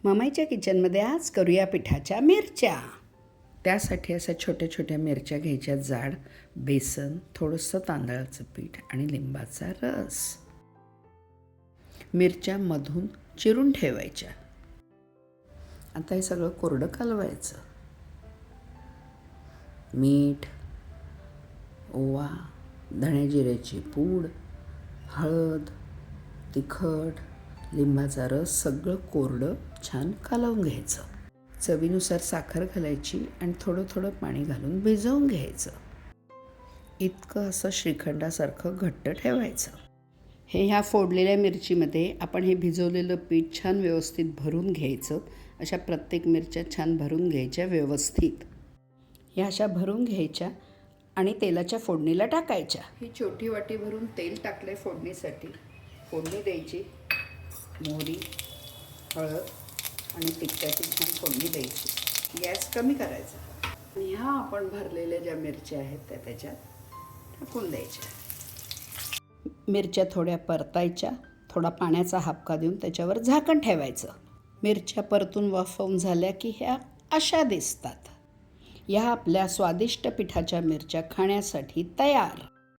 मम्माईच्या किचनमध्ये आज करूया पिठाच्या मिरच्या. त्यासाठी अशा छोट्या छोट्या मिरच्या घ्यायच्या, जाड, बेसन, थोडंसं तांदळाचं पीठ आणि लिंबाचा रस. मिरच्या मधून चिरून ठेवायच्या. आता हे सगळं कोरडं कालवायचं. मीठ, ओवा, धणे जिऱ्याची पूड, हळद, तिखट, लिंबाचा रस सगळं कोरडं छान कालवून घ्यायचं. चवीनुसार साखर घालायची आणि थोडं थोडं पाणी घालून भिजवून घ्यायचं. इतकं असं श्रीखंडासारखं घट्ट ठेवायचं. ह्या फोडलेल्या मिरचीमध्ये आपण हे भिजवलेलं पीठ छान व्यवस्थित भरून घ्यायचं. अशा प्रत्येक मिरच्या छान भरून घ्यायच्या व्यवस्थित. ह्या अशा भरून घ्यायच्या आणि तेलाच्या फोडणीला टाकायच्या. ही छोटी वाटी भरून तेल टाकले फोडणीसाठी. फोडणी द्यायची. मोहरी, हळद आणि तिखटाची छान फोडणी द्यायची. गॅस कमी करायचा आणि ह्या आपण भरलेल्या ज्या मिरच्या आहेत त्या त्याच्यात टाकून द्यायच्या. मिरच्या थोड्या परतायच्या. थोडा पाण्याचा हापका देऊन त्याच्यावर झाकण ठेवायचं. मिरच्या परतून वाफवून झाल्या की ह्या अशा दिसतात. ह्या आपल्या स्वादिष्ट पिठाच्या मिरच्या खाण्यासाठी तयार.